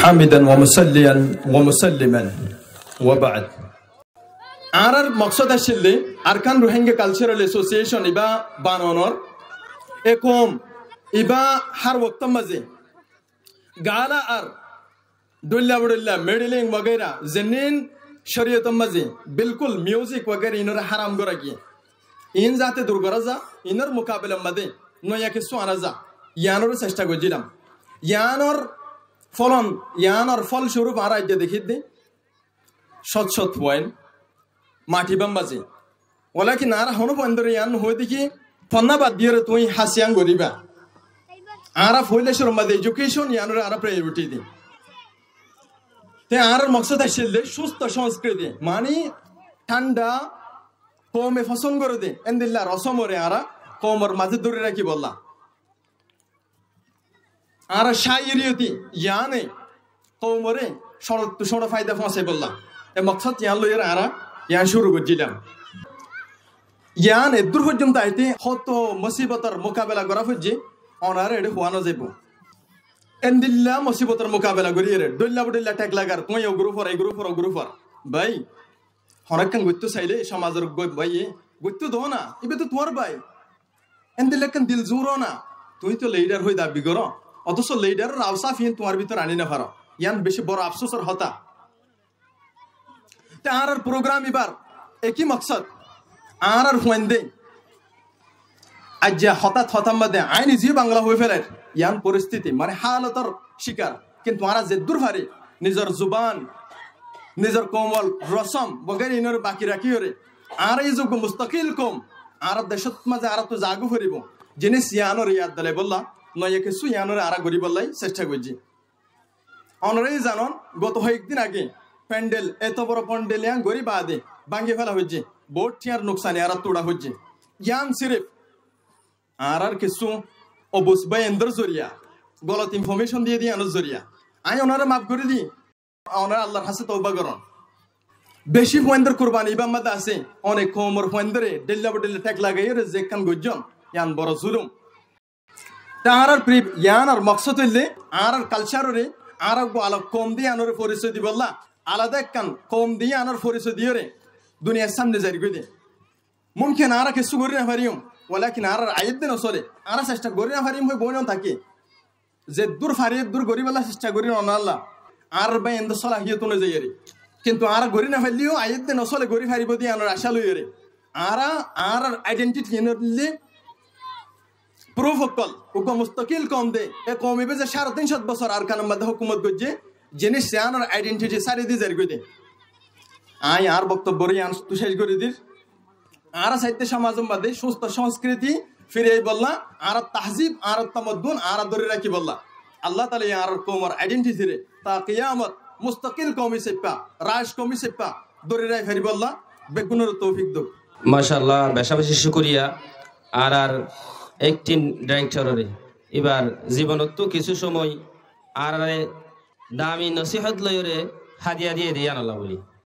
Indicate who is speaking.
Speaker 1: حامدا ومصليا ومسلما وبعد আরার মকসদ আসলে Arkan Rohingya cultural association ইবা বানানোর একম ইবা হার ওয়াক্ত মাঝে গালা আর দুল্লা বড়ুল্লা মেডেলিং वगैरह জেনিন শরীয়ত মাঝে বিলকুল মিউজিক वगैरह ইনর হারাম করা গিয়ে ইন যাতে দূর করা যা ইনর মোকাবেলা মাঝে নয়া কিছু আনা যা ইয়ানোর চেষ্টা করছিলাম ইয়ানোর ফলস্বরূপ আর আজ দেখি দে সৎ সৎ পয়েন্ট মাটি বাম্বাজে ওলা কি নারা হনো পয়েন্টরে ইয়ান হয়ে দেখি ফন্নাবাদ দিয়ে তুই হাসিয়াং গরিবা আরা ফইলেশ্বর মাঝে এডুকেশন ইয়ানোর আরা প্রায়োরিটি দি তে আর মকসদ আসলে সুস্থ সংস্কৃতি মানে ঠান্ডা কমে ফসন করে দে এন্দিল্লা রসমরে আরা কমর মাঝে দূরে রাখি বললা আর শায়রিয়তি ইয়ানে কমরে শরত শোনা ফায়দা ফসে বললা এ মকসদ ইয়ান লইর আরা ইয়ান শুরু করছিলাম ইয়ান এদূর পর্যন্ত আইতে হত মুসিবতর মোকাবেলা করা হচ্ছে অনার এটা হওয়ানো যাব এন্দিল্লা মুসিবতর মোকাবেলা করি রে দল্লা বডল্লা টেক লাগার তুই গ্রুপর ভাই হরাকান গত্য চাইলে সমাজের ভাই গত্য দো না এবে তো তোমার ভাই এন্দিল্লা কান দিল জোরো না তুই তো লিডার হই দাবি কর অথচ লিডারের আওসাফিন তোমার ভিতর আনি না পারো ইয়ান বেশি বড় আফসোসের হতা আর প্রোগ্রাম এবার একই মকসদ আর হুয়েন্দে আজ হঠাৎ হতাম্বাদে আইনি জি বাংলা হয়ে ফেলে ইয়ান পরিস্থিতি মানে হালতর শিকার কিন্তু আর যে দূর ভারে নিজের জুবান নিজের কোমল রসম বগেরে ইনর বাকি রাখি হরে আর এই যোগ্য মুস্তাকিল কম আর দেশত মাঝে আর তো জাগু ফরিব জিনিস ইয়ানোর ইয়াদ দলে বললা নয় কিছু ইয়ানোর আর গড়ি বললাই চেষ্টা করছি অনরেই জানন গত কয়েকদিন আগে প্যান্ডেল এত বড় প্যান্ডেল ইয়ান গড়ি বাদে ভাঙ্গি ফেলা হচ্ছে বোট টিয়ার নোকসানি আর তোড়া হচ্ছে ইয়ান সিরিফ আর কিছু অবুস বা এন্দ্র জরিয়া গলত ইনফরমেশন দিয়ে আনোর জরিয়া আই ওনারা মাফ করে দিই ওনারা আল্লাহর হাসে তওবা করন বেশি ফয়েন্দ্র কুরবানি ইবাম্মাদা আছে অনেক কমর ফয়েন্দ্রে ডেল্লা বডেল্লা টেক লাগাই রে যেখান গজ্জন ইয়ান বড় জুলুম তার প্রিপ ইয়ান আর মকসদ হইলে আর কালচারে আর আলো কম দিয়ে আনোর পরিচয় দিব আল্লাহ আলাদা কান কম দিয়ে আনোর পরিচয় দিয়ে রে দুনিয়ার সামনে জারি করে দে মুমকিন আর কিছু করি না পারিম ওলাকিন আর আয়াত দিন চলে আর চেষ্টা করি না পারিম হয়ে বইন থাকে যে দূর ফারিয়ে দূর গরিবাল্লা চেষ্টা করি না আল্লাহ আর বাই এন্দ চলা হিয়ে তুলে যাই রে কিন্তু আর গরি না ফেললিও আয়াত দিন চলে গরি ফারিব দিয়ে আনোর আশা লই রে আর আইডেন্টিটি এনে প্রুফ অকল উক মুস্তাকিল কম দে এ কমিবে যে 350 বছর আর কান মধ্যে হুকুমত গজে জিনিস আনোর আইডেন্টিটি সারি দি জারি কইতে আই আর বক্তব্য রে আন তু শেষ করে দিস আর সাহিত্য সমাজম বাদে সুস্থ সংস্কৃতি ফিরে বললা আর তাহজিব আর তামাদ্দুন আর ধরে রাখি বললা আল্লাহ তাআলা আর কোমর আইডেন্টিটি রে তা কিয়ামত মুস্তাকিল কওমি সেপা রাজ কওমি সেপা ধরে রাখি ফেরি বললা বেগুনের তৌফিক দাও
Speaker 2: মাশাআল্লাহ বেশি শুকরিয়া আর একটি ডাইরেক্টরে এবার জীবনত কিছু সময় আর দামি নসিহত লয়রে হাদিয়া দিয়ে দিয়ান আল্লাহ বলি